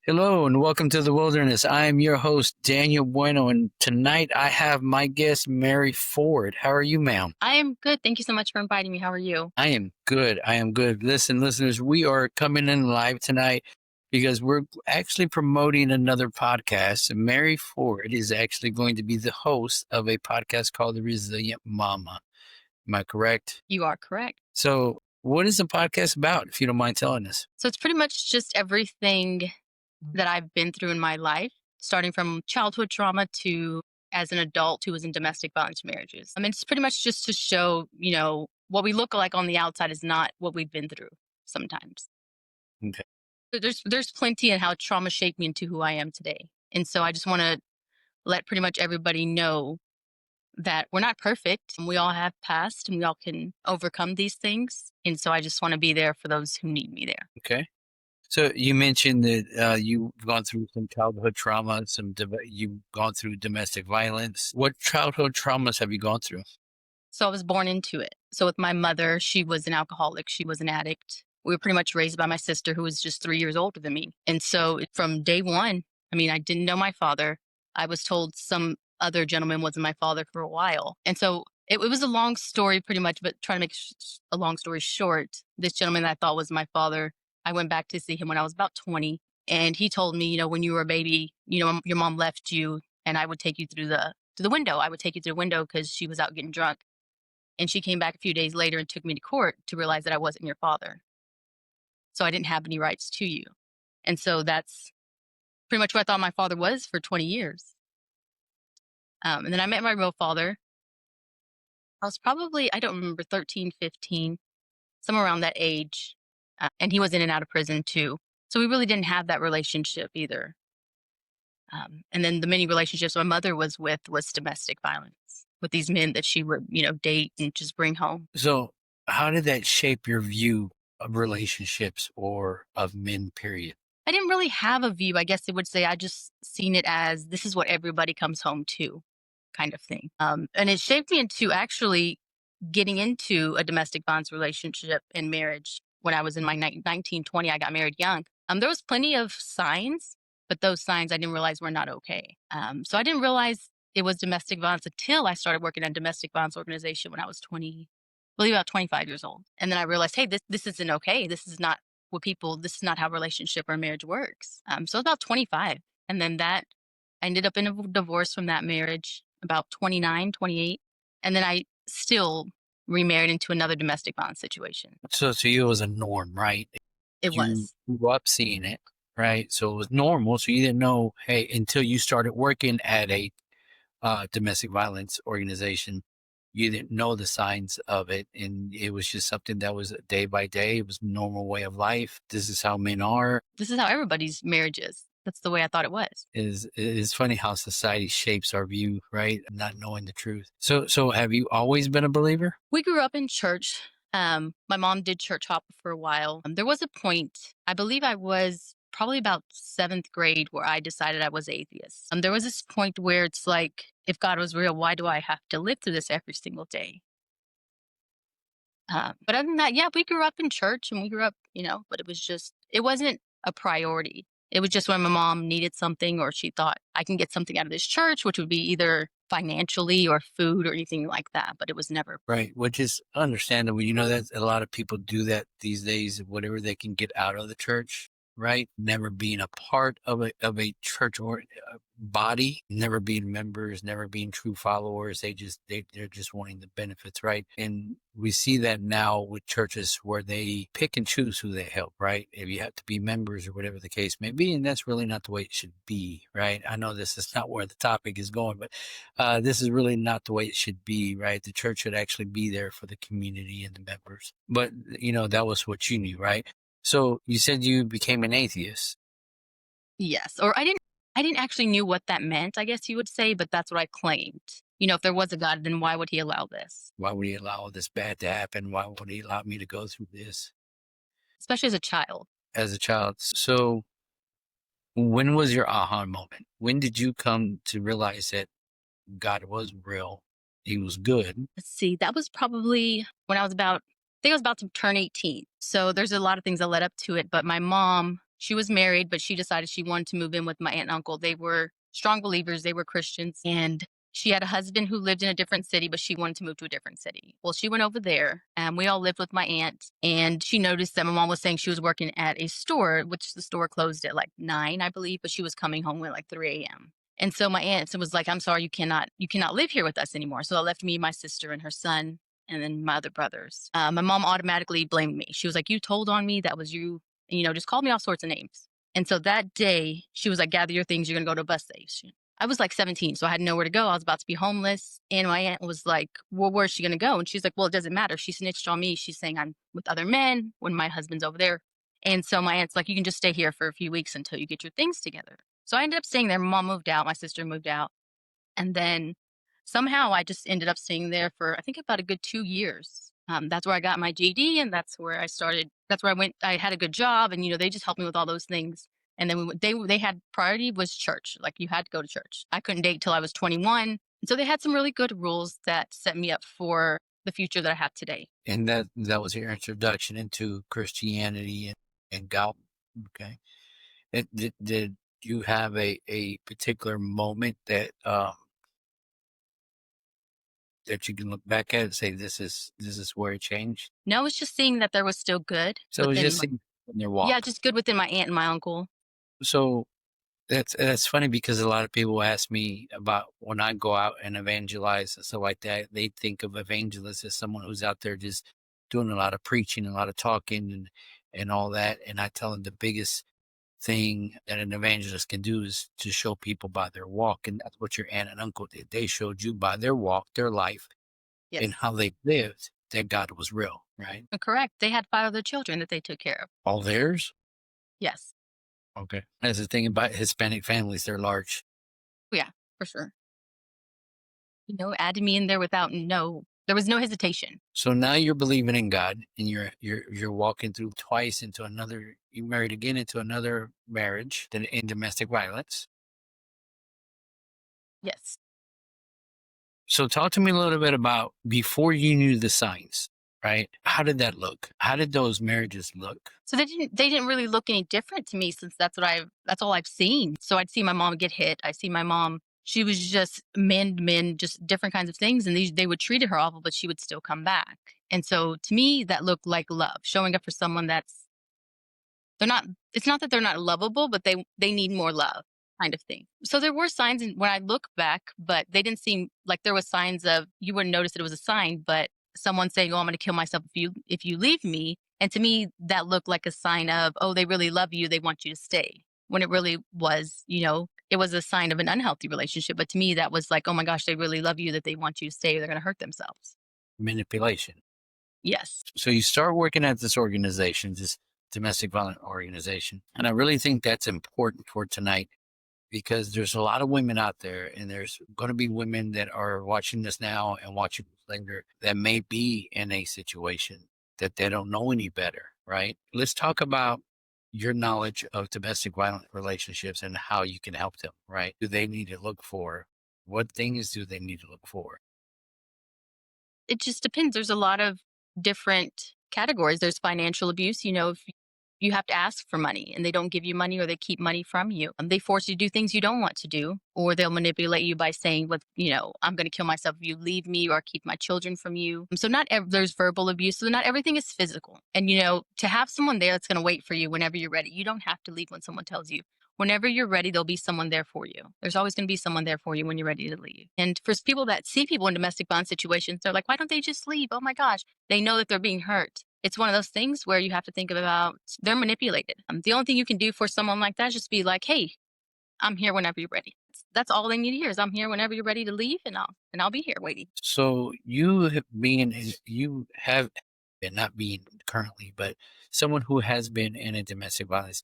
Hello and welcome to the wilderness. I am your host, Daniel Bueno, and tonight I have my guest, Mary Ford. How are you, ma'am? I am good. Thank you so much for inviting me. How are you? I am good. I am good. Listen, listeners, we are coming in live tonight because we're actually promoting another podcast. Mary Ford is actually going to be the host of a podcast called The Resilient Mama. Am I correct? You are correct. So, what is the podcast about, if you don't mind telling us? So it's pretty much just everything that I've been through in my life, starting from childhood trauma to as an adult who was in domestic violence marriages. I mean, it's pretty much just to show, what we look like on the outside is not what we've been through sometimes. Okay. So there's plenty in how trauma shaped me into who I am today. And so I just want to let pretty much everybody know that we're not perfect and we all have past and we all can overcome these things. And so I just want to be there for those who need me there. Okay. So you mentioned that you've gone through some childhood trauma, you've gone through domestic violence. What childhood traumas have you gone through? So I was born into it. So with my mother, she was an alcoholic. She was an addict. We were pretty much raised by my sister, who was just 3 years older than me. And so from day one, I mean, I didn't know my father. I was told some other gentleman wasn't my father for a while. And so it was a long story pretty much, but trying to make a long story short, this gentleman that I thought was my father, I went back to see him when I was about 20. And he told me, when you were a baby, your mom left you and I would take you through the window. I would take you through the window because she was out getting drunk. And she came back a few days later and took me to court to realize that I wasn't your father. So I didn't have any rights to you. And so that's pretty much what I thought my father was for 20 years. And then I met my real father. I was probably, I don't remember, 13, 15, somewhere around that age. And he was in and out of prison too. So we really didn't have that relationship either. And then the many relationships my mother was with was domestic violence with these men that she would, date and just bring home. So how did that shape your view of relationships or of men, period? I didn't really have a view. I guess it would say I just seen it as this is what everybody comes home to kind of thing. And it shaped me into actually getting into a domestic violence relationship and marriage when I was in my 19, 20. I got married young. There was plenty of signs, but those signs I didn't realize were not okay. So I didn't realize it was domestic violence until I started working at a domestic violence organization when I was 20, I believe about 25 years old. And then I realized, hey, this isn't okay. This is not this is not how relationship or marriage works. So about 25. And then I ended up in a divorce from that marriage about 29, 28. And then I still remarried into another domestic violence situation. So to you it was a norm, right? It You was. grew up seeing it, right? So it was normal. So you didn't know, hey, until you started working at a domestic violence organization, you didn't know the signs of it. And it was just something that was day by day. It was a normal way of life. This is how men are. This is how everybody's marriage is. That's the way I thought it was. It's funny how society shapes our view, right? Not knowing the truth. So have you always been a believer? We grew up in church. My mom did church hop for a while. There was a point, I believe I was probably about 7th grade, where I decided I was atheist. There was this point where it's like, if God was real, why do I have to live through this every single day? But other than that, yeah, we grew up in church and we grew up, but it wasn't a priority. It was just when my mom needed something or she thought I can get something out of this church, which would be either financially or food or anything like that. But it was never. Right, which is understandable. You know that a lot of people do that these days, whatever they can get out of the church, right? Never being a part of a church or body, never being members, never being true followers. They're just wanting the benefits, right? And we see that now with churches where they pick and choose who they help, right? If you have to be members or whatever the case may be, and that's really not the way it should be, right? I know this is not where the topic is going, but this is really not the way it should be, right? The church should actually be there for the community and the members. But, that was what you knew, right? So you said you became an atheist. Yes, or I didn't actually knew what that meant, I guess you would say, but that's what I claimed. If there was a God, then why would he allow this? Why would he allow this bad to happen? Why would he allow me to go through this Especially as a child. as a child? So when was your aha moment? When did you come to realize that God was real? He was good. Let's see, that was probably when I think I was about to turn 18. So there's a lot of things that led up to it, but my mom She was married, but she decided she wanted to move in with my aunt and uncle. They were strong believers, they were Christians, and she had a husband who lived in a different city, but she wanted to move to a different city. Well, she went over there, and we all lived with my aunt, and she noticed that my mom was saying she was working at a store, which the store closed at like 9, I believe, but she was coming home at like 3 a.m. And so my aunt was like, "I'm sorry, you cannot live here with us anymore." So it left me, my sister, and her son, and then my other brothers. My mom automatically blamed me. She was like, "You told on me. That was you." And, just called me all sorts of names. And so that day, she was like, "Gather your things. You're gonna go to a bus station." I was like 17, so I had nowhere to go. I was about to be homeless. And my aunt was like, "Well, where's she going to go?" And she's like, "Well, it doesn't matter. She snitched on me. She's saying I'm with other men when my husband's over there." And so my aunt's like, "You can just stay here for a few weeks until you get your things together." So I ended up staying there. My mom moved out. My sister moved out. And then somehow I just ended up staying there for, I think, about a good 2 years. That's where I got my GD, and that's where I started. That's where I went. I had a good job, and they just helped me with all those things. And then they had priority was church. Like, you had to go to church. I couldn't date till I was 21, and so they had some really good rules that set me up for the future that I have today. And that was your introduction into Christianity and God. Okay. Did you have a particular moment that you can look back at and say this is where it changed? No, it's just seeing that there was still good So it's within. just in their Yeah, walk. just good within my aunt and my uncle. So that's funny because a lot of people ask me about when I go out and evangelize and stuff like that. They think of evangelist as someone who's out there just doing a lot of preaching, a lot of talking, and all that. And I tell them the biggest thing that an evangelist can do is to show people by their walk, and that's what your aunt and uncle did. They showed you by their walk, their life, and Yes, how they lived that God was real, right? correct. They had 5 other children that they took care of. All theirs. Yes. Okay. That's the thing about Hispanic families; they're large. Yeah, for sure. Added me in there without there was no hesitation. So now you're believing in God, and you're walking through twice into another. You married again into another marriage in domestic violence. Yes. So talk to me a little bit about before you knew the signs, right? How did that look? How did those marriages look? So they didn't really look any different to me, since that's all I've seen. So I'd see my mom get hit. I see my mom, she was just men, just different kinds of things, and they would treat her awful, but she would still come back. And so to me, that looked like love, showing up for someone that's they're not it's not that they're not lovable, but they need more love, kind of thing. So there were signs when I look back, but they didn't seem like there was signs of, you wouldn't notice that it was a sign, but someone saying, "Oh, I'm gonna kill myself if you leave me." And to me, that looked like a sign of, oh, they really love you, they want you to stay. When it really was, it was a sign of an unhealthy relationship. But to me, that was like, oh my gosh, they really love you, that they want you to stay, or they're gonna hurt themselves. Manipulation. Yes. So you start working at this organization, this domestic violence organization. And I really think that's important for tonight because there's a lot of women out there, and there's going to be women that are watching this now and watching this later that may be in a situation that they don't know any better, right? Let's talk about your knowledge of domestic violence relationships and how you can help them, right? Do they need to look for? What things do they need to look for? It just depends. There's a lot of different categories. There's financial abuse. If you have to ask for money and they don't give you money, or they keep money from you, they force you to do things you don't want to do, or they'll manipulate you by saying, "I'm going to kill myself if you leave me, or keep my children from you." So there's verbal abuse. So not everything is physical. And, to have someone there that's going to wait for you whenever you're ready. You don't have to leave when someone tells you. Whenever you're ready, there'll be someone there for you. There's always going to be someone there for you when you're ready to leave. And for people that see people in domestic violence situations, they're like, "Why don't they just leave? Oh my gosh." They know that they're being hurt. It's one of those things where you have to think about, they're manipulated. The only thing you can do for someone like that is just be like, "Hey, I'm here whenever you're ready." That's all they need to hear is, "I'm here whenever you're ready to leave, and I'll be here waiting." So you have been, not being currently, but someone who has been in a domestic violence.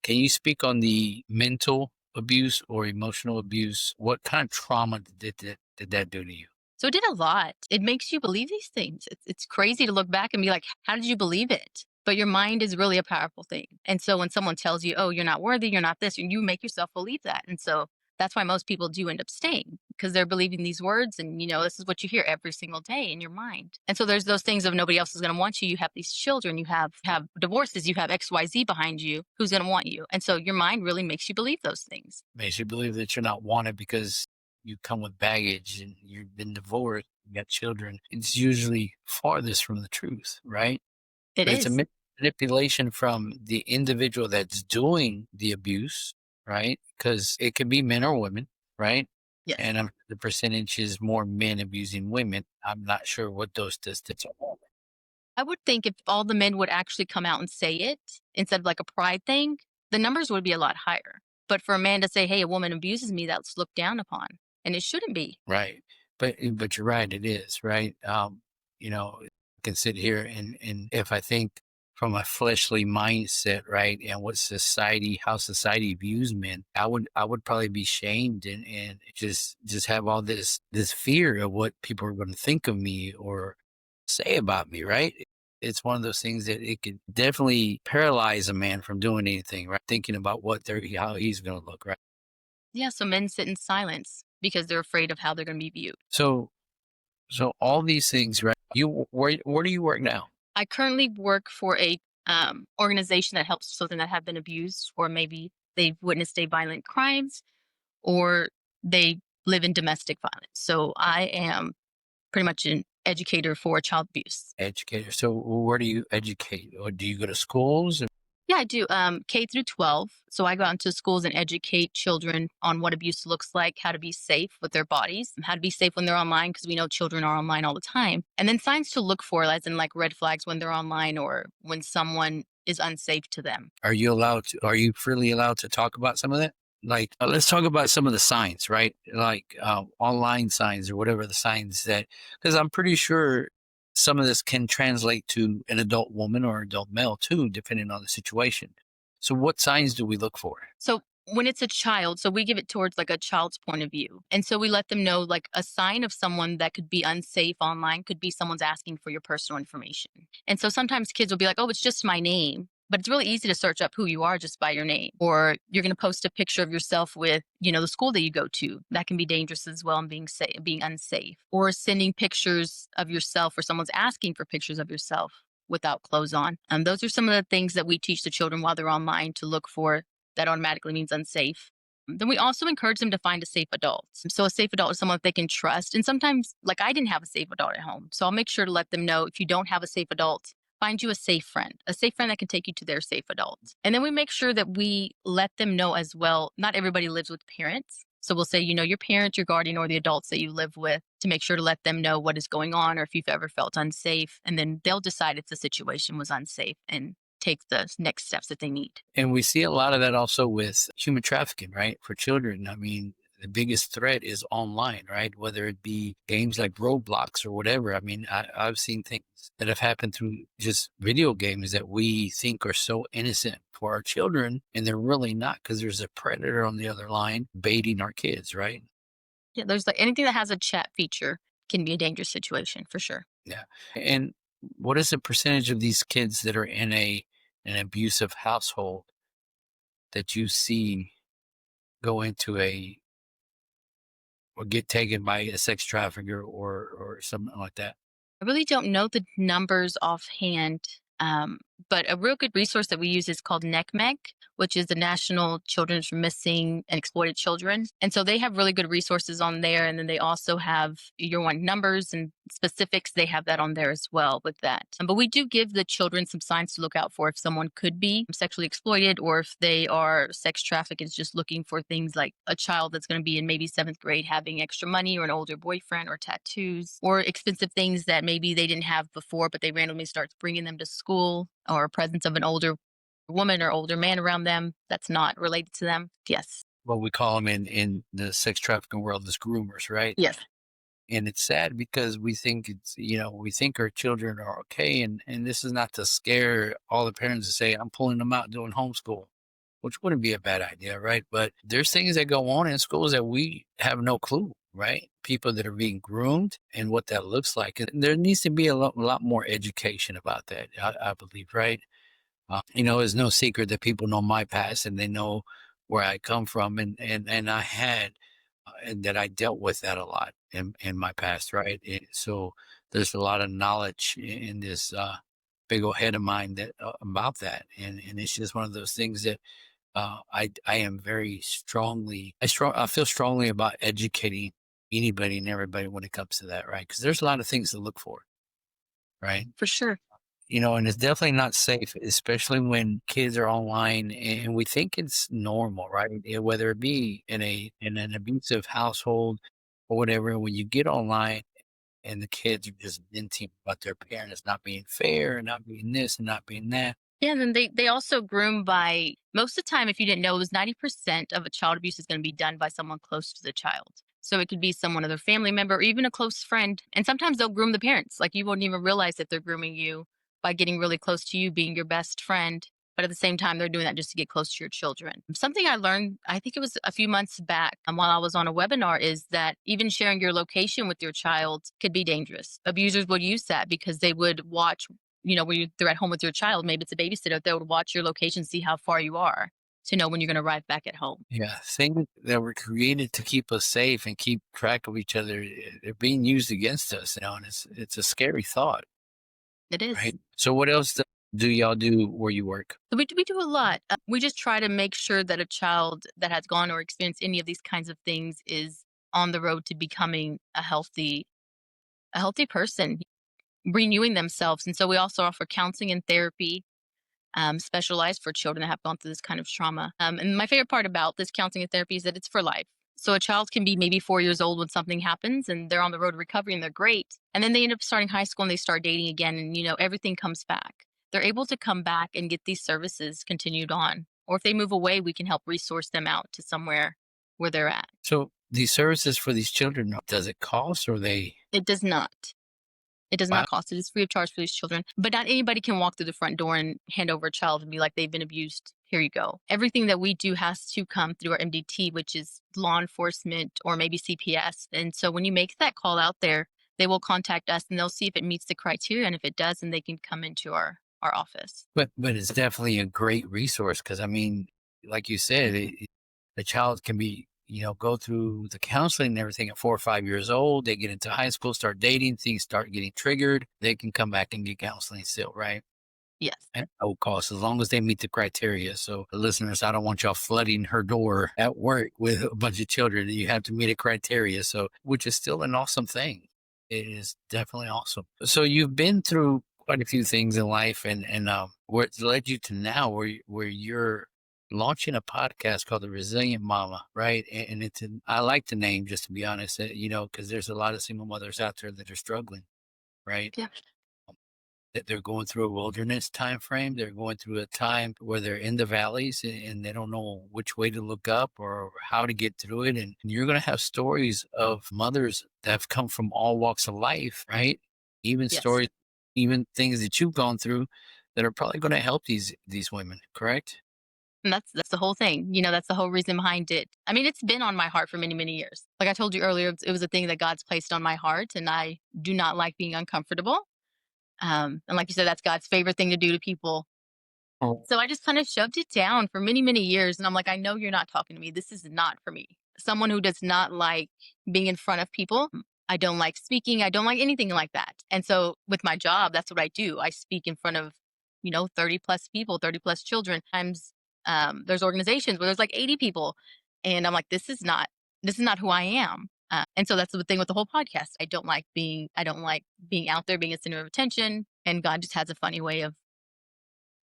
Can you speak on the mental abuse or emotional abuse? What kind of trauma did that do to you? So it did a lot. It makes you believe these things. It's crazy to look back and be like, how did you believe it? But your mind is really a powerful thing. And so when someone tells you, "Oh, you're not worthy, you're not this," and you make yourself believe that. And so That's why most people do end up staying because they're believing these words and this is what you hear every single day in your mind. And so there's those things of nobody else is going to want you. You have these children, you have divorces, you have XYZ behind you. Who's going to want you? And so your mind really makes you believe those things. Makes you believe that you're not wanted because you come with baggage and you've been divorced, you got children. It's usually farthest from the truth, right? It But it's a is. manipulation from the individual that's doing the abuse, right? Because it could be men or women, right? Yes. And the percentage is more men abusing women. I'm not sure what those statistics are. I would think if all the men would actually come out and say it instead of like a pride thing, the numbers would be a lot higher. But for a man to say, hey, a woman abuses me, that's looked down upon. And it shouldn't be. Right. But you're right, it is, right? I can sit here and if I think from a fleshly mindset, right, and how society views men, I would probably be shamed and just have all this fear of what people are going to think of me or say about me, right? It's one of those things that it could definitely paralyze a man from doing anything, right? Thinking about how he's going to look, right? Yeah. So men sit in silence because they're afraid of how they're going to be viewed. So So all these things, right? Where do you work now? I currently work for a organization that helps children that have been abused, or maybe they've witnessed a violent crimes, or they live in domestic violence. So I am pretty much an educator for child abuse. Educator. So where do you educate, or do you go to schools? Yeah, I do. K through 12. So I go out into schools and educate children on what abuse looks like, how to be safe with their bodies, and how to be safe when they're online, because we know children are online all the time. And then signs to look for, as in like red flags when they're online or when someone is unsafe to them. Are you freely allowed to talk about some of that? Like, let's talk about some of the signs, right? Like online signs or whatever the signs because I'm pretty sure some of this can translate to an adult woman or adult male too, depending on the situation. So what signs do we look for? So when it's a child, so we give it towards like a child's point of view. And so we let them know like a sign of someone that could be unsafe online could be someone's asking for your personal information. And so sometimes kids will be like, oh, it's just my name. But it's really easy to search up who you are just by your name. Or you're going to post a picture of yourself with, the school that you go to. That can be dangerous as well and being unsafe. Or sending pictures of yourself or someone's asking for pictures of yourself without clothes on. Those are some of the things that we teach the children while they're online to look for that automatically means unsafe. Then we also encourage them to find a safe adult. So a safe adult is someone that they can trust. And sometimes, like I didn't have a safe adult at home. So I'll make sure to let them know if you don't have a safe adult, find you a safe friend that can take you to their safe adult. And then we make sure that we let them know as well, not everybody lives with parents. So we'll say, your parent, your guardian, or the adults that you live with to make sure to let them know what is going on or if you've ever felt unsafe. And then they'll decide if the situation was unsafe and take the next steps that they need. And we see a lot of that also with human trafficking, right? For children. I mean, the biggest threat is online, right? Whether it be games like Roblox or whatever. I mean, I've seen things that have happened through just video games that we think are so innocent for our children, and they're really not because there's a predator on the other line baiting our kids, right? Yeah, there's like anything that has a chat feature can be a dangerous situation for sure. Yeah. And what is the percentage of these kids that are in an abusive household that you see go into or get taken by a sex trafficker or something like that? I really don't know the numbers offhand, but a real good resource that we use is called NECMEC, which is the National Children's for Missing and Exploited Children. And so they have really good resources on there. And then they also have your one numbers and specifics. They have that on there as well with that. But we do give the children some signs to look out for if someone could be sexually exploited or if they are sex trafficked, is just looking for things like a child that's going to be in maybe seventh grade having extra money or an older boyfriend or tattoos or expensive things that maybe they didn't have before, but they randomly start bringing them to school, or presence of an older woman or older man around them that's not related to them. Yes. What we call them in the sex trafficking world is groomers, right? Yes. And it's sad because we think our children are okay. And this is not to scare all the parents to say, I'm pulling them out doing homeschool, which wouldn't be a bad idea, right? But there's things that go on in schools that we have no clue, right? People that are being groomed and what that looks like. And there needs to be a lot more education about that, I believe, right? It's no secret that people know my past and they know where I come from, and I had and that I dealt with that a lot in my past, right? So there's a lot of knowledge in this big old head of mine that about that, and it's just one of those things that I am very strongly I feel strongly about educating anybody and everybody when it comes to that, right? Because there's a lot of things to look for, right? For sure. And it's definitely not safe, especially when kids are online and we think it's normal, right? Whether it be in an abusive household or whatever, when you get online and the kids are just venting about their parents not being fair and not being this and not being that. Yeah, and then they also groom by most of the time, if you didn't know, it was 90% of a child abuse is going to be done by someone close to the child. So it could be someone other family member or even a close friend. And sometimes they'll groom the parents. Like you won't even realize that they're grooming you by getting really close to you, being your best friend. But at the same time, they're doing that just to get close to your children. Something I learned, I think it was a few months back while I was on a webinar, is that even sharing your location with your child could be dangerous. Abusers would use that because they would watch, they're at home with your child, maybe it's a babysitter, they would watch your location, see how far you are to know when you're going to arrive back at home. Yeah, things that were created to keep us safe and keep track of each other, they're being used against us, and it's a scary thought, It is. right? So what else do y'all do where you work? So we do a lot. We just try to make sure that a child that has gone or experienced any of these kinds of things is on the road to becoming a healthy person, renewing themselves. And so we also offer counseling and therapy, specialized for children that have gone through this kind of trauma. And my favorite part about this counseling and therapy is that it's for life. So a child can be maybe 4 years old when something happens and they're on the road to recovery and they're great. And then they end up starting high school and they start dating again and, everything comes back. They're able to come back and get these services continued on. Or if they move away, we can help resource them out to somewhere where they're at. So these services for these children, does it cost or they It does not. It does wow, not cost. It is free of charge for these children. But not anybody can walk through the front door and hand over a child and be like, they've been abused. Here you go. Everything that we do has to come through our MDT, which is law enforcement or maybe CPS. And so when you make that call out there, they will contact us and they'll see if it meets the criteria. And if it does, then they can come into our office. but it's definitely a great resource because I mean, like you said, the child can be, go through the counseling and everything at 4 or 5 years old. They get into high school, start dating, things start getting triggered. They can come back and get counseling still, right? Yes. At no cost, as long as they meet the criteria. So, the listeners, I don't want y'all flooding her door at work with a bunch of children. You have to meet a criteria. So, which is still an awesome thing. It is definitely awesome. So, you've been through quite a few things in life, and where it's led you to now, where you're launching a podcast called The Resilient Mama, right? And I like the name, just to be honest, because there's a lot of single mothers out there that are struggling, right? Yeah. That they're going through a wilderness time frame. They're going through a time where they're in the valleys and they don't know which way to look up or how to get through it. And you're going to have stories of mothers that have come from all walks of life, right? Even Yes. stories, even things that you've gone through that are probably going to help these women, correct? And that's the whole thing. That's the whole reason behind it. I mean, it's been on my heart for many, many years. Like I told you earlier, it was a thing that God's placed on my heart, and I do not like being uncomfortable. And like you said, that's God's favorite thing to do to people. Oh. So I just kind of shoved it down for many, many years. And I'm like, I know you're not talking to me. This is not for me. Someone who does not like being in front of people. I don't like speaking. I don't like anything like that. And so with my job, that's what I do. I speak in front of, 30 plus people, 30 plus children. Times there's organizations where there's like 80 people. And I'm like, this is not who I am. And so that's the thing with the whole podcast. I don't like being out there, being a center of attention. And God just has a funny way of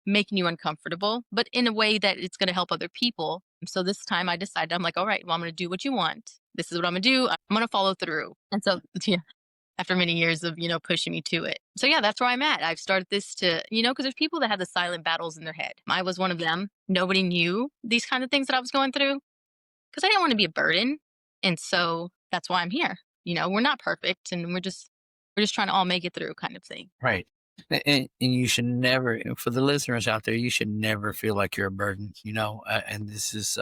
making you uncomfortable, but in a way that it's going to help other people. So this time I decided, I'm like, all right, well, I'm going to do what you want. This is what I'm going to do. I'm going to follow through. And so, yeah, after many years of, pushing me to it. So yeah, that's where I'm at. I've started this to, because there's people that have the silent battles in their head. I was one of them. Nobody knew these kind of things that I was going through because I didn't want to be a burden. And so that's why I'm here. We're not perfect and we're just trying to all make it through kind of thing. Right. And you should never, and for the listeners out there, you should never feel like you're a burden, and this is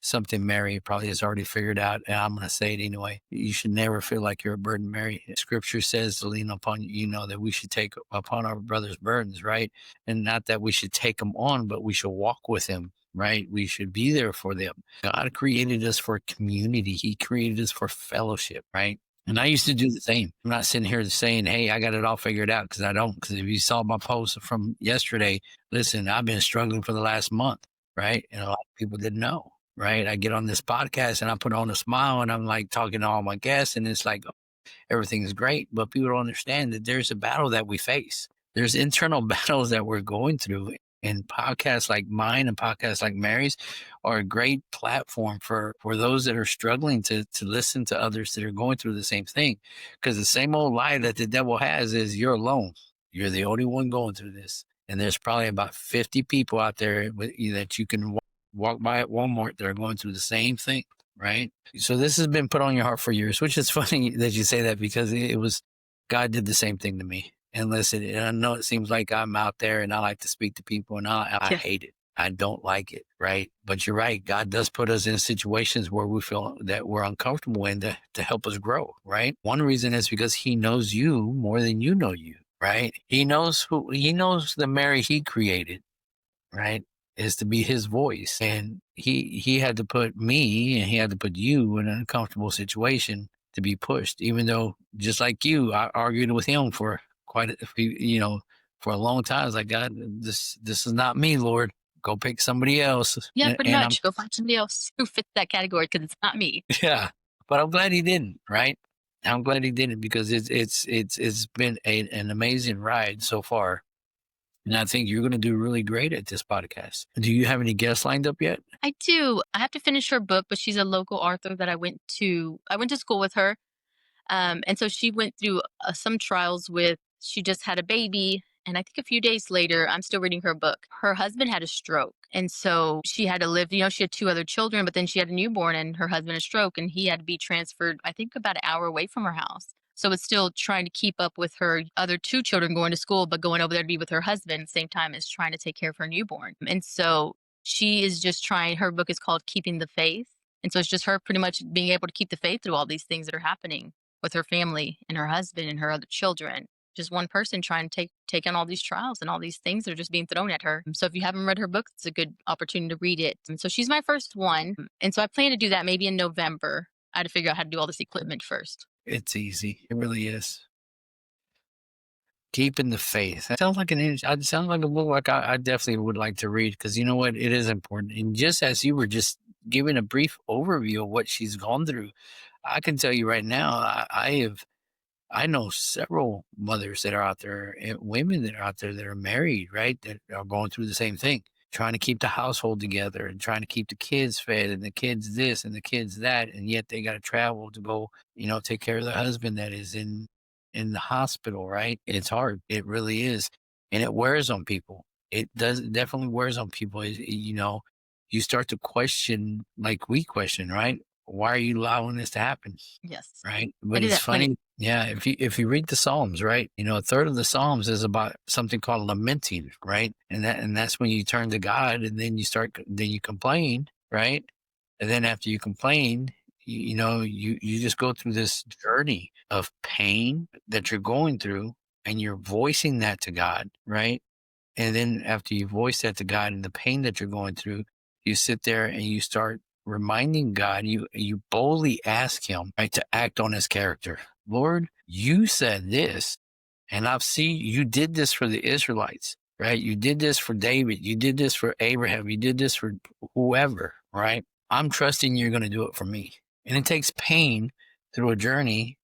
something Mary probably has already figured out, and I'm going to say it anyway. You should never feel like you're a burden, Mary. Scripture says to lean upon, that we should take upon our brother's burdens, right? And not that we should take them on, but we should walk with him, right? We should be there for them. God created us for community. He created us for fellowship, right? And I used to do the same. I'm not sitting here saying, hey, I got it all figured out, because I don't. Because if you saw my post from yesterday, listen, I've been struggling for the last month, right? And a lot of people didn't know, right? I get on this podcast and I put on a smile and I'm like talking to all my guests, and it's like everything is great. But people don't understand that there's a battle that we face. There's internal battles that we're going through. And podcasts like mine and podcasts like Mary's are a great platform for those that are struggling to listen to others that are going through the same thing. Because the same old lie that the devil has is you're alone. You're the only one going through this. And there's probably about 50 people out there that you can walk by at Walmart that are going through the same thing, right? So this has been put on your heart for years, which is funny that you say that, because it was, God did the same thing to me. And listen, and I know it seems like I'm out there and I like to speak to people, and I Yeah. hate it. I don't like it, right? But you're right. God does put us in situations where we feel that we're uncomfortable in to help us grow, right? One reason is because he knows you more than you know you, right? He knows the Mary he created, right? Is to be his voice. And he had to put me and he had to put you in an uncomfortable situation to be pushed, even though, just like you, I argued with him for quite a few, for a long time. I was like, God, this is not me, Lord. Go pick somebody else. Yeah, And, pretty and I'm much. Go find somebody else who fits that category because it's not me. yeah, but I'm glad he didn't, right? I'm glad he didn't, because it's been an amazing ride so far. And I think you're going to do really great at this podcast. Do you have any guests lined up yet? I do. I have to finish her book, but she's a local author that I went to school with her. And so she went through some trials with, she just had a baby. And I think a few days later, I'm still reading her book. Her husband had a stroke. And so she had to live, she had two other children, but then she had a newborn and her husband a stroke. And he had to be transferred, I think, about an hour away from her house. So it's still trying to keep up with her other two children going to school, but going over there to be with her husband at the same time as trying to take care of her newborn. And so she is just trying, her book is called Keeping the Faith. And so it's just her pretty much being able to keep the faith through all these things that are happening with her family and her husband and her other children. Just one person trying to take on all these trials and all these things that are just being thrown at her. So if you haven't read her book, it's a good opportunity to read it. And so she's my first one. And so I plan to do that maybe in November. I had to figure out how to do all this equipment first. It's easy. It really is. Keeping the faith. That sounds like it sounds like a book like I definitely would like to read, because you know what? It is important. And just as you were just giving a brief overview of what she's gone through, I can tell you right now, I know several mothers that are out there, and women that are out there that are married, right? That are going through the same thing, trying to keep the household together and trying to keep the kids fed and the kids this and the kids that. And yet they got to travel to go, take care of their husband that is in the hospital, right? It's hard. It really is. And it wears on people. It definitely wears on people. You start to question, like we question, right? Why are you allowing this to happen? Yes. Right. I But do it's that plenty. funny. Yeah. If you read the Psalms, right, a third of the Psalms is about something called lamenting, right? And that's when you turn to God, and then you complain, right? And then after you complain, you just go through this journey of pain that you're going through, and you're voicing that to God, right? And then after you voice that to God and the pain that you're going through, you sit there and you start reminding God, you boldly ask him, right, to act on his character. Lord, you said this, and I've seen you did this for the Israelites, right? You did this for David. You did this for Abraham. You did this for whoever, right? I'm trusting you're going to do it for me. And it takes pain through a journey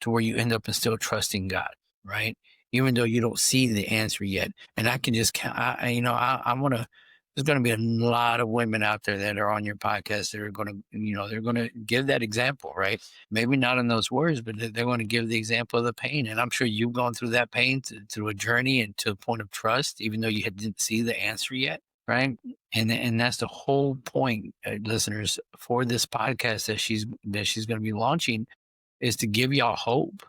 to where you end up in still trusting God, right? Even though you don't see the answer yet. And I can just, I want to, there's going to be a lot of women out there that are on your podcast that are going to, they're going to give that example, right? Maybe not in those words, but they're going to give the example of the pain. And I'm sure you've gone through that pain through a journey and to a point of trust, even though you didn't see the answer yet, right? And that's the whole point, listeners, for this podcast that she's going to be launching, is to give y'all hope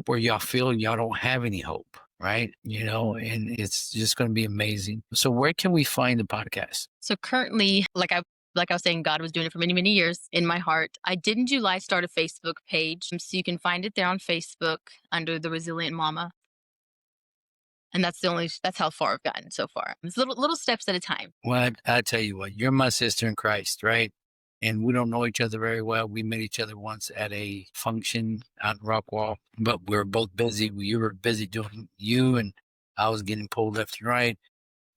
where y'all feel y'all don't have any hope, right? And it's just going to be amazing. So where can we find the podcast? So currently, like I was saying, God was doing it for many, many years in my heart. I did in July start a Facebook page. So you can find it there on Facebook under the Resilient Mama. And that's how far I've gotten so far. It's little steps at a time. Well, I tell you what, you're my sister in Christ, right? And we don't know each other very well. We met each other once at a function out in Rockwall, but we were both busy. You were busy doing you, and I was getting pulled left and right.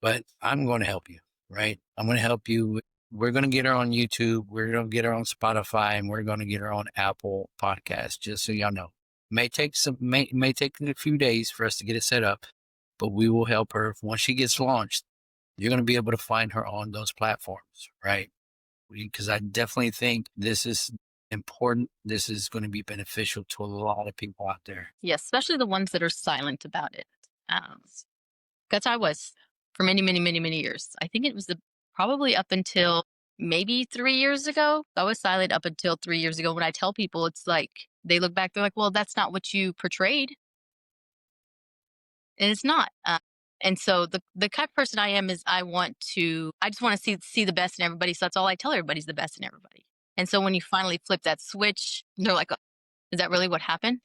But I'm going to help you, right? I'm going to help you. We're going to get her on YouTube. We're going to get her on Spotify, and we're going to get her on Apple Podcasts. Just so y'all know, may take a few days for us to get it set up, but we will help her once she gets launched. You're going to be able to find her on those platforms, right? Because I definitely think this is important. This is going to be beneficial to a lot of people out there. Yes, especially the ones that are silent about it. That's how I was for many, many, many, many years. I think it was probably up until maybe 3 years ago. I was silent up until 3 years ago. When I tell people, it's like they look back, they're like, "Well, that's not what you portrayed," and it's not. And so the type of person I am is I just want to see the best in everybody. So that's all I tell everybody's the best in everybody. And so when you finally flip that switch, they're like, "Oh, is that really what happened?"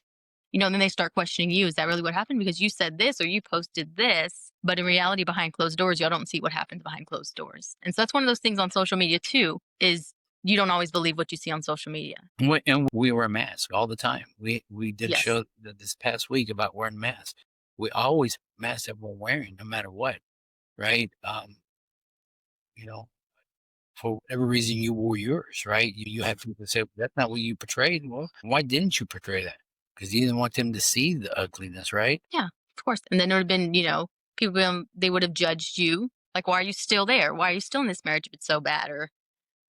And then they start questioning you. Is that really what happened? Because you said this or you posted this, but in reality, behind closed doors, y'all don't see what happens behind closed doors. And so that's one of those things on social media too, is you don't always believe what you see on social media. And we wear masks all the time. We did a Yes. show this past week about wearing masks. We always masks that we're wearing, no matter what, right? You know, for whatever reason you wore yours, right? You have people say that's not what you portrayed. Well, why didn't you portray that? Because you didn't want them to see the ugliness, right? Yeah, of course. And then there would have been, people, they would have judged you. Like, why are you still there? Why are you still in this marriage if it's so bad? Or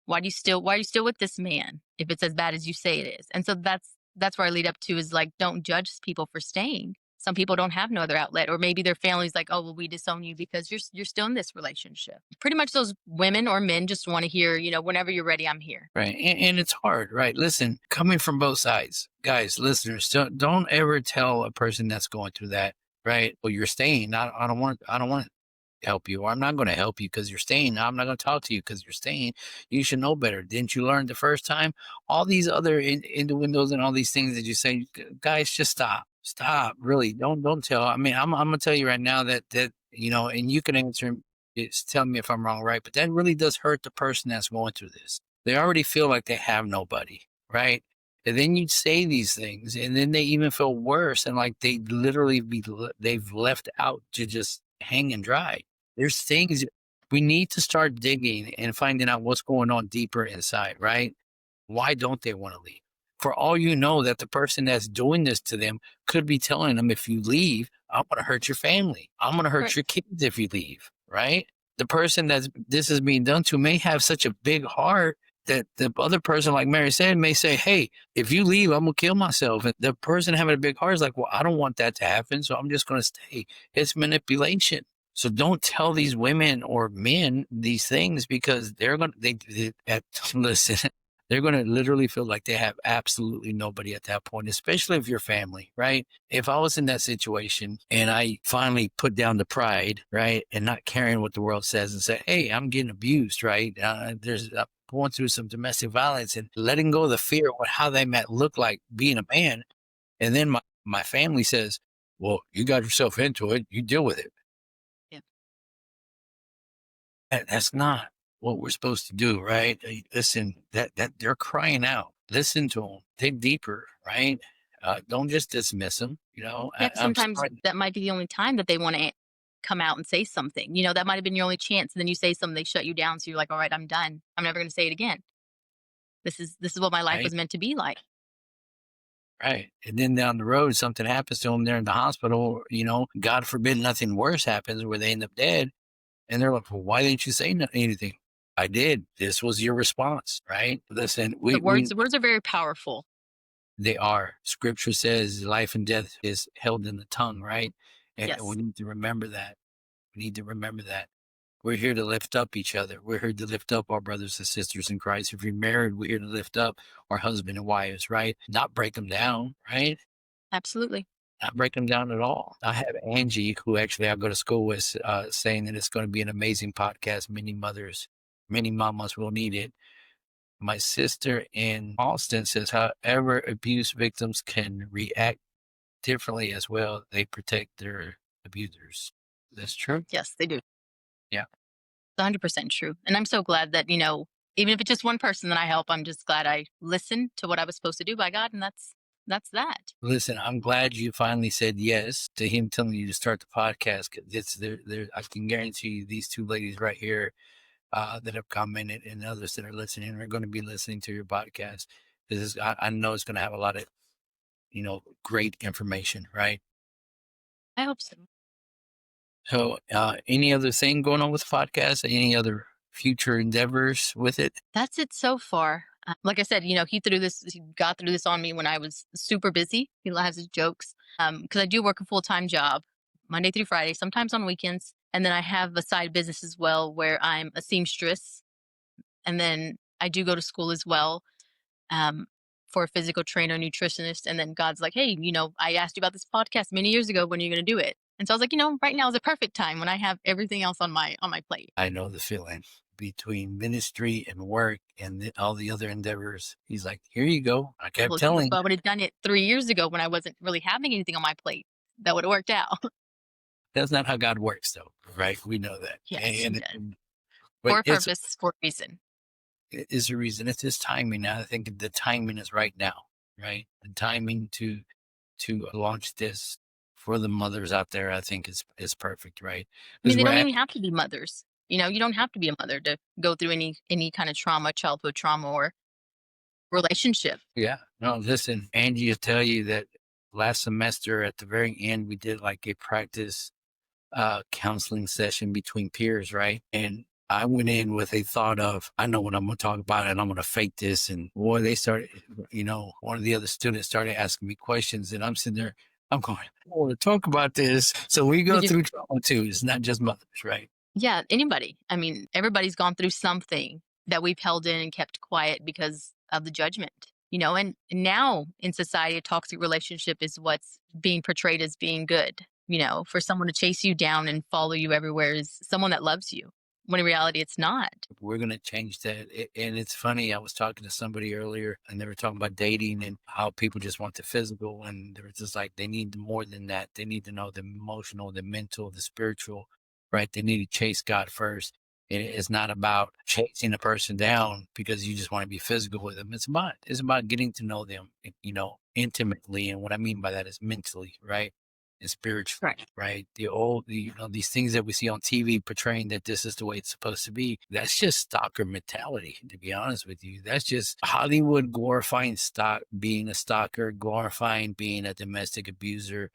why are you still with this man if it's as bad as you say it is? And so that's where I lead up to is like, don't judge people for staying. Some people don't have no other outlet, or maybe their family's like, oh, well, we disown you because you're still in this relationship. Pretty much those women or men just want to hear, whenever you're ready, I'm here. Right. And it's hard, right? Listen, coming from both sides, guys, listeners, don't ever tell a person that's going through that, right? Well, you're staying. I don't want to help you, or I'm not going to help you because you're staying. I'm not going to talk to you because you're staying. You should know better. Didn't you learn the first time? All these other innuendos and all these things that you say, guys, just stop. Stop. Really. Don't tell. I mean, I'm going to tell you right now that, and you can answer it's tell me if I'm wrong, right? But that really does hurt the person that's going through this. They already feel like they have nobody, right? And then you say these things, and then they even feel worse, and like they've left out to just hang and dry. There's things we need to start digging and finding out what's going on deeper inside, right? Why don't they want to leave? For all you know, that the person that's doing this to them could be telling them, if you leave, I'm going to hurt your family. I'm going to hurt Right. your kids if you leave, right? The person that this is being done to may have such a big heart that the other person, like Mary said, may say, hey, if you leave, I'm going to kill myself. And the person having a big heart is like, well, I don't want that to happen, so I'm just going to stay. It's manipulation. So don't tell these women or men these things, because they're going to, listen, they're going to literally feel like they have absolutely nobody at that point, especially if you're family, right? If I was in that situation and I finally put down the pride, right, and not caring what the world says and say, hey, I'm getting abused, right? I'm going through some domestic violence, and letting go of the fear of how they might look like being a man. And then my family says, well, you got yourself into it, you deal with it. Yeah. That's not what we're supposed to do, right? Listen, that they're crying out. Listen to them. Dig deeper, right? Don't just dismiss them. Yeah, I'm sometimes sorry, that might be the only time that they want to come out and say something. That might have been your only chance. And then you say something, they shut you down. So you're like, all right, I'm done. I'm never going to say it again. This is what my life right? was meant to be like. Right. And then down the road, something happens to them. They're in the hospital. God forbid nothing worse happens where they end up dead. And they're like, well, why didn't you say anything? I did. This was your response, right? Listen, The words are very powerful. they are. Scripture says life and death is held in the tongue, right? And we Yes, need to remember that. We need to remember that. We're here to lift up each other. We're here to lift up our brothers and sisters in Christ. If you're married, we're here to lift up our husband and wives, right? Not break them down, right? absolutely. not break them down at all. I have Angie, who actually I go to school with, saying that it's going to be an amazing podcast. Many mamas will need it. My sister in Austin says, however, abuse victims can react differently as well. They protect their abusers. That's true. Yes, they do. It's Yeah. 100% true. And I'm so glad that, even if it's just one person that I help, I'm just glad I listened to what I was supposed to do by God. And that's that. Listen, I'm glad you finally said yes to him telling you to start the podcast. 'Cause it's there. I can guarantee you, these two ladies right here that have commented and others that are listening are going to be listening to your podcast. I know it's going to have a lot of great information, right? I hope so. So, any other thing going on with the podcast? Any other future endeavors with it? That's it so far. Like I said, he got through this on me when I was super busy. He has his jokes. Because I do work a full-time job, Monday through Friday, sometimes on weekends. And then I have a side business as well where I'm a seamstress. And then I do go to school as well, um, for a physical trainer, nutritionist. And then God's like, hey, I asked you about this podcast many years ago. When are you going to do it? And so I was like, right now is a perfect time when I have everything else on my plate. I know the feeling between ministry and work and all the other endeavors. He's like, here you go. I kept Well, if telling I you. would have done it 3 years ago when I wasn't really having anything on my plate, that would have worked out. That's not how God works, though, right? We know that. Yes, he does. But For a purpose, for a reason. it's a reason. It's his timing. I think the timing is right now, right? The timing to launch this for the mothers out there, I think is perfect, right? I mean, Because they we're don't at, even have to be mothers. You don't have to be a mother to go through any kind of trauma, childhood trauma or relationship. yeah. No, listen, Angie will tell you that last semester at the very end, we did like a practice counseling session between peers, right? And I went in with a thought of, I know what I'm going to talk about and I'm going to fake this. And boy, they started, one of the other students started asking me questions and I'm sitting there, I'm going, I want to talk about this. So we We go just through trauma too. It's not just mothers, right? Yeah, anybody. I mean, everybody's gone through something that we've held in and kept quiet because of the judgment. And now in society, a toxic relationship is what's being portrayed as being good. For someone to chase you down and follow you everywhere is someone that loves you, when in reality, it's not. We're going to change that. And it's funny. I was talking to somebody earlier and they were talking about dating and how people just want the physical. And they were just like, they need more than that. They need to know the emotional, the mental, the spiritual, right? They need to chase God first. And it's not about chasing a person down because you just want to be physical with them. It's about getting to know them, intimately. And what I mean by that is mentally, right? And spiritually, Right. right? These things that we see on TV portraying that this is the way it's supposed to be. That's just stalker mentality, to be honest with you. That's just Hollywood glorifying being a stalker, glorifying being a domestic abuser.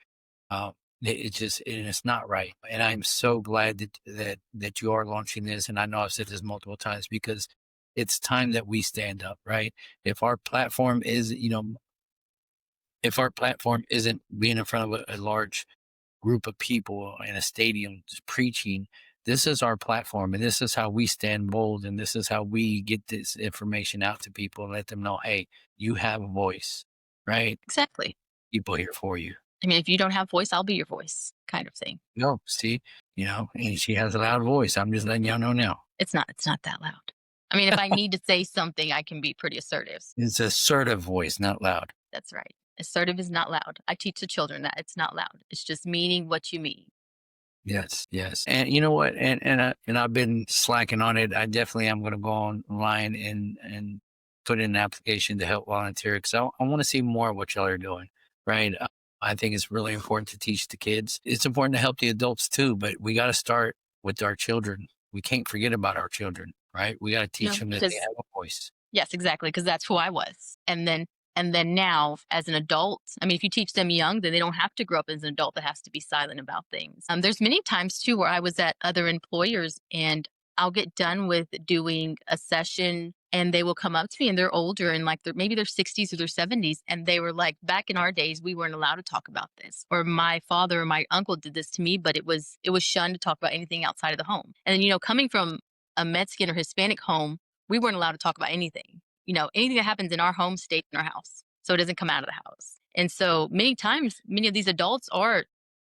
It's not right. And I'm so glad that you are launching this. And I know I've said this multiple times because it's time that we stand up, right? If our platform is, if our platform isn't being in front of a large group of people in a stadium just preaching, this is our platform and this is how we stand bold and this is how we get this information out to people and let them know, hey, you have a voice, right? Exactly. People here for you. I mean, if you don't have voice, I'll be your voice, kind of thing. No, see, and she has a loud voice. I'm just letting y'all know now. It's not that loud. I mean, if I need to say something, I can be pretty assertive. It's assertive voice, not loud. That's right. Assertive is not loud. I teach the children that it's not loud. It's just meaning what you mean. Yes, yes. And you know what? And I've been slacking on it. I definitely am going to go online and put in an application to help volunteer because I want to see more of what y'all are doing. Right. I think it's really important to teach the kids. It's important to help the adults too, but we got to start with our children. We can't forget about our children, right? We got to teach them that they Because have a voice. yes, exactly, because that's who I was. And then now as an adult, I mean, if you teach them young, then they don't have to grow up as an adult that has to be silent about things. There's many times too where I was at other employers and I'll get done with doing a session and they will come up to me and they're older and like maybe their 60s or their 70s. And they were like, back in our days, we weren't allowed to talk about this. Or my father or my uncle did this to me, but it was shunned to talk about anything outside of the home. And then, coming from a Mexican or Hispanic home, we weren't allowed to talk about anything. Anything that happens in our home stays in our house. So it doesn't come out of the house. And so many times, many of these adults are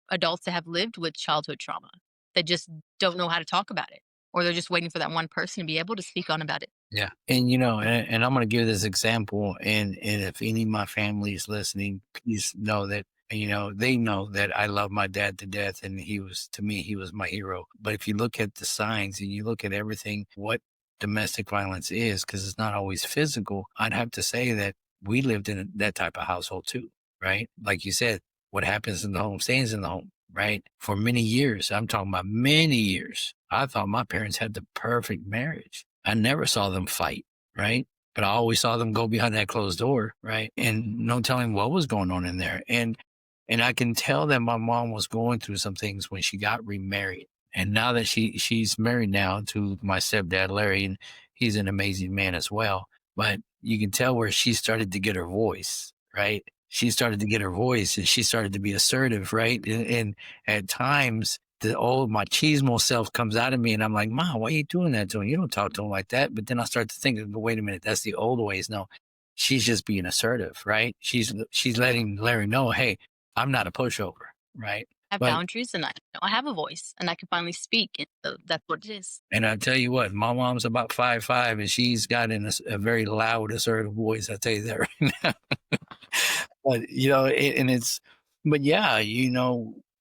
adults that have lived with childhood trauma that just don't know how to talk about it, or they're just waiting for that one person to be able to speak on about it. Yeah. And and I'm gonna give this example, and if any of my family is listening, please know that, they know that I love my dad to death, and to me, he was my hero. But if you look at the signs and you look at everything, what domestic violence is, because it's not always physical, I'd have to say that we lived in that type of household too, right? Like you said, what happens in the home stays in the home, right? For many years, I'm talking about many years, I thought my parents had the perfect marriage. I never saw them fight, right? But I always saw them go behind that closed door, right? And no telling what was going on in there. And I can tell that my mom was going through some things when she got remarried. And now that she's married now to my stepdad, Larry, and he's an amazing man as well. But you can tell where she started to get her voice, right? She started to get her voice, and she started to be assertive, right? And at times the old machismo self comes out of me, and I'm like, Mom, why are you doing that to him? You don't talk to him like that. But then I start to think, wait a minute, that's the old ways. No, she's just being assertive, right? She's letting Larry know, hey, I'm not a pushover, right? I have But boundaries, and I have a voice, and I can finally speak. And so that's what it is. and I tell you what, my mom's about 5'5", and she's got a very loud, assertive voice. I tell you that right now. But but yeah,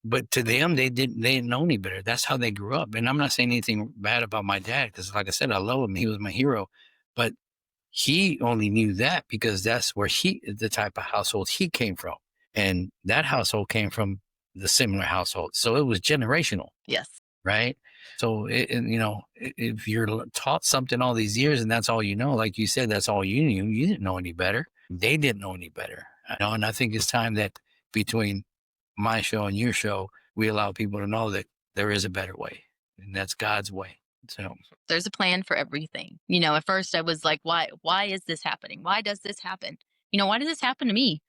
but to them, they didn't know any better. That's how they grew up. And I'm not saying anything bad about my dad, because like I said, I love him. He was my hero. But he only knew that because that's where the type of household he came from. And that household came from the similar household. So it was generational, Yes. right? So, if you're taught something all these years and that's all you know, like you said, that's all you knew, you didn't know any better. They didn't know any better. And I think it's time that between my show and your show, we allow people to know that there is a better way, and that's God's way. So, There's a plan for everything. At first I was like, why is this happening? Why does this happen? Why does this happen to me?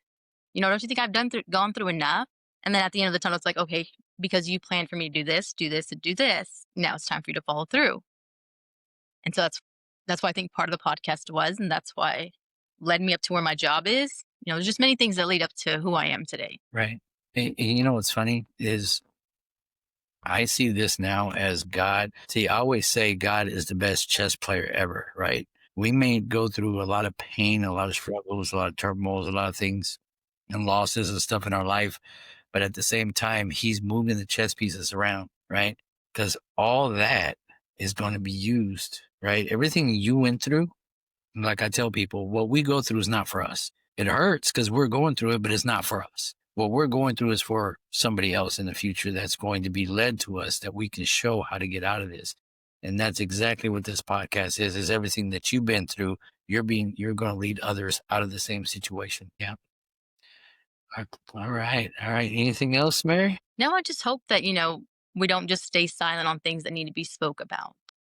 Don't you think I've gone through enough? And then at the end of the tunnel, it's like, okay, because you planned for me to do this, and do this. Now it's time for you to follow through. And so that's why I think part of the podcast was, and that's why led me up to where my job is. There's just many things that lead up to who I am today. right. And you know what's funny is I see this now as God. See, I always say God is the best chess player ever, right? We may go through a lot of pain, a lot of struggles, a lot of turmoils, a lot of things and losses and stuff in our life. But at the same time, he's moving the chess pieces around, right? Because all that is going to be used, right? Everything you went through, like I tell people, what we go through is not for us. It hurts because we're going through it, but it's not for us. What we're going through is for somebody else in the future that's going to be led to us, that we can show how to get out of this. And that's exactly what this podcast is everything that you've been through. You're going to lead others out of the same situation. Yeah. All right. All right. Anything else, Mary? Now I just hope that, we don't just stay silent on things that need to be spoke about.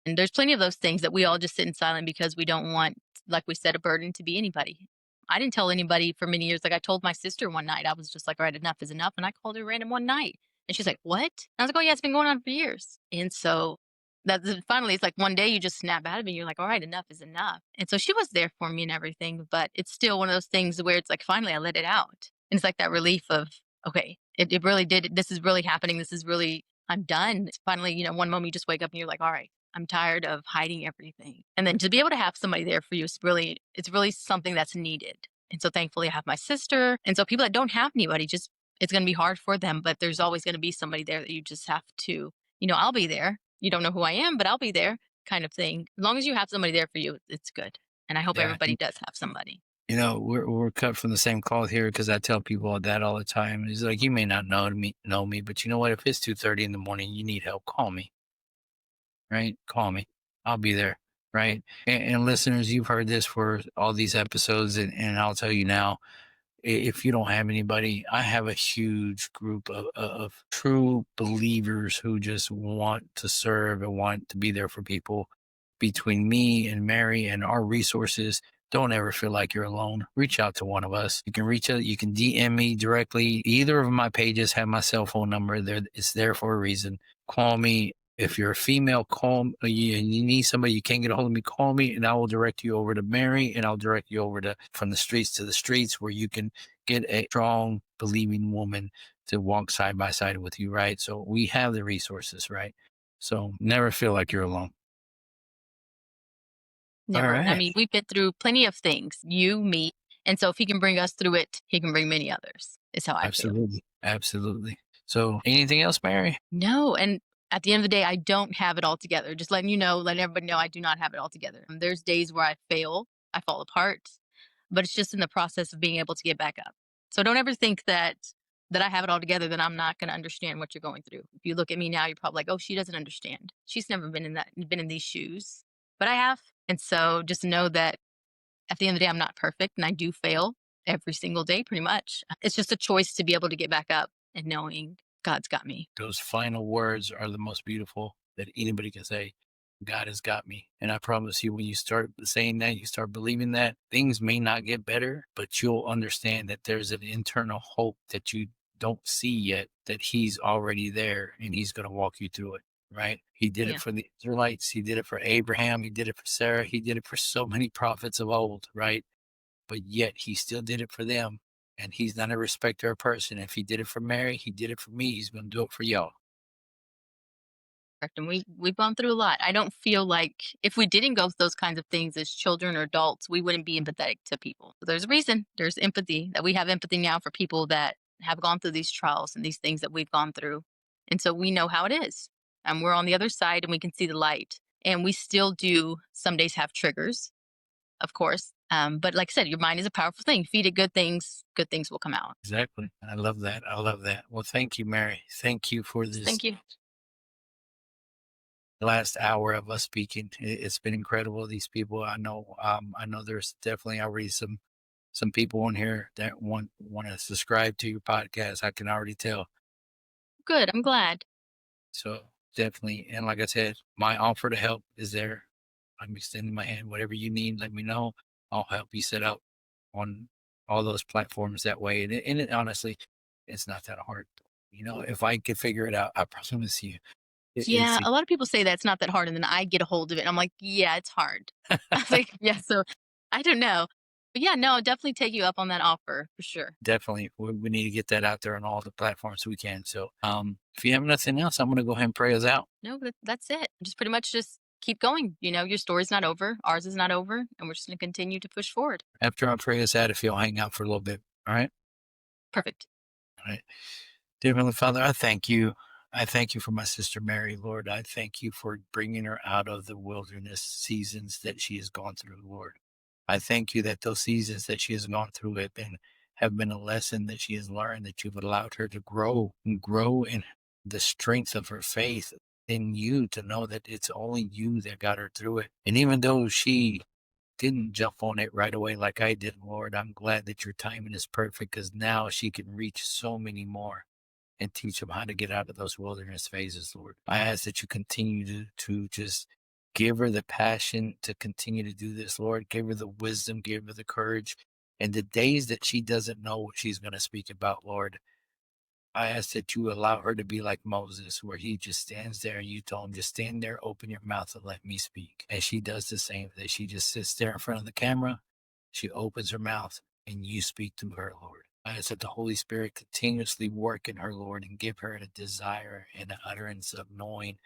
And there's plenty of those things that we all just sit in silent because we don't want, like we said, a burden to be anybody. I didn't tell anybody for many years. Like I told my sister one night, I was just like, all right, enough is enough. And I called her random one night. And she's like, what? And I was like, oh, yeah, it's been going on for years. And so finally, it's like one day you just snap out of it. And you're like, all right, enough is enough. And so she was there for me and everything. But it's still one of those things where it's like, finally, I let it out. And it's like that relief of, okay, it really did. This is really happening. This is really, I'm done. It's finally, one moment you just wake up and you're like, all right, I'm tired of hiding everything. And then to be able to have somebody there for you it's really something that's needed. And so thankfully I have my sister. And so people that don't have anybody, it's going to be hard for them, but there's always going to be somebody there that you just have to, I'll be there. You don't know who I am, but I'll be there, kind of thing. As long as you have somebody there for you, it's good. And I hope Yeah. everybody does have somebody. We're cut from the same cloth here, because I tell people that all the time. It's like, you may not know me, but you know what? If it's 2:30 in the morning, you need help, call me. Right? Call me. I'll be there. Right? And listeners, you've heard this for all these episodes, and I'll tell you now, if you don't have anybody, I have a huge group of true believers who just want to serve and want to be there for people. Between me and Mary and our resources, don't ever feel like you're alone. Reach out to one of us. You can reach out. You can DM me directly. Either of my pages have my cell phone number. It's there for a reason. Call me. If you're a female, you need somebody, you can't get a hold of me, call me, and I will direct you over to Mary, and I'll direct you over to From the Streets to the Streets, where you can get a strong, believing woman to walk side by side with you, right? So we have the resources, right? So never feel like you're alone. All Never. I right. mean, we've been through plenty of things, you, me, and so if he can bring us through it, he can bring many others, is how I feel. Absolutely. Absolutely. So anything else, Mary? No, and at the end of the day, I don't have it all together. Just letting you know, letting everybody know I do not have it all together. There's days where I fail, I fall apart, but it's just in the process of being able to get back up. So don't ever think that I have it all together, that I'm not going to understand what you're going through. If you look at me now, you're probably like, "Oh, she doesn't understand. She's never been in these shoes." But I have. And so just know that at the end of the day, I'm not perfect and I do fail every single day pretty much. It's just a choice to be able to get back up and knowing God's got me. Those final words are the most beautiful that anybody can say. God has got me. And I promise you, when you start saying that, you start believing that, things may not get better, but you'll understand that there's an internal hope that you don't see yet, that He's already there and He's going to walk you through it, right? He did it Yeah. for the Israelites. He did it for Abraham. He did it for Sarah. He did it for so many prophets of old, right? But yet He still did it for them. And He's not a respecter of person. If He did it for Mary, He did it for me. He's going to do it for y'all. And we've gone through a lot. I don't feel like if we didn't go through those kinds of things as children or adults, we wouldn't be empathetic to people. So there's a reason. There's empathy, that we have empathy now for people that have gone through these trials and these things that we've gone through. And so we know how it is. And we're on the other side and we can see the light. And we still do some days have triggers, of course. But like I said, your mind is a powerful thing. Feed it good things will come out. Exactly. I love that. I love that. Well, thank you, Mary. Thank you for this Thank you. last hour of us speaking. It's been incredible. These people, I know there's definitely already some people on here that want to subscribe to your podcast. I can already tell. Good. I'm glad. So definitely, and like I said, my offer to help is there. I'm extending my hand. Whatever you need, let me know. I'll help you set up on all those platforms that way. And honestly, it's not that hard. You know, if I could figure it out, I promise you, Yeah, it's a lot of people say that it's not that hard, and then I get a hold of it, and I'm like, "Yeah, it's hard." I was like, "Yeah," so I don't know. But yeah, no, definitely take you up on that offer for sure. definitely we need to get that out there on all the platforms we can. So, if you have nothing else, I'm going to go ahead and pray us out. No, that's it. Just pretty much just keep going. Your story's not over, ours is not over, and we're just gonna continue to push forward. After I pray us out, if you'll hang out for a little bit, all right? Perfect. All right. Dear Heavenly Father, I thank you. I thank you for my sister Mary, Lord. I thank you for bringing her out of the wilderness seasons that she has gone through, Lord. I thank you that those seasons that she has gone through have been a lesson that she has learned, that you've allowed her to grow and grow in the strength of her faith in you, to know that it's only you that got her through it. And even though she didn't jump on it right away like I did, Lord, I'm glad that your timing is perfect, because now she can reach so many more and teach them how to get out of those wilderness phases, Lord. I ask that you continue to just give her the passion to continue to do this, Lord. Give her the wisdom, give her the courage. And the days that she doesn't know what she's going to speak about, Lord, I ask that you allow her to be like Moses, where he just stands there and you told him, just stand there, open your mouth and let me speak. And she does the same thing. She just sits there in front of the camera. She opens her mouth and you speak to her, Lord. I ask that the Holy Spirit continuously work in her, Lord, and give her a desire and an utterance of knowing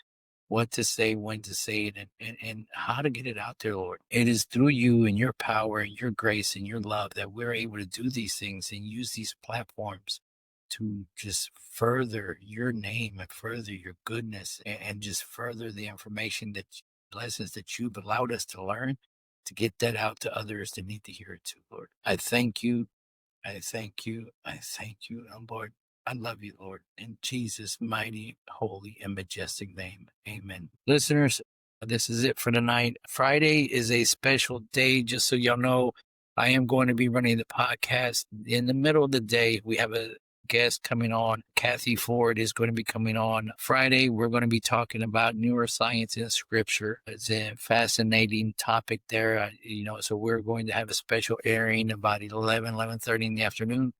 what to say, when to say it, and how to get it out there, Lord. It is through you and your power and your grace and your love that we're able to do these things and use these platforms to just further your name and further your goodness, and just further the information, that lessons that you've allowed us to learn, to get that out to others that need to hear it too, Lord. I thank you. I thank you. I thank you, Lord. I love you, Lord. In Jesus' mighty, holy, and majestic name. Amen. Listeners, this is it for tonight. Friday is a special day, just so y'all know. I am going to be running the podcast in the middle of the day. We have a guest coming on. Kathy Ford is going to be coming on Friday. We're going to be talking about neuroscience in scripture. It's a fascinating topic there. So we're going to have a special airing about 11:30 in the afternoon.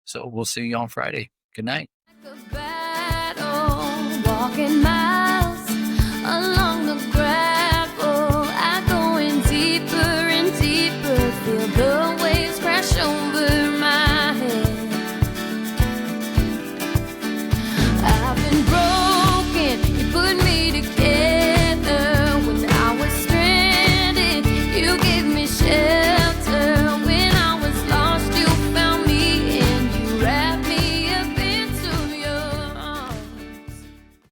So we'll see you on Friday. Good night. Like a battle, walking my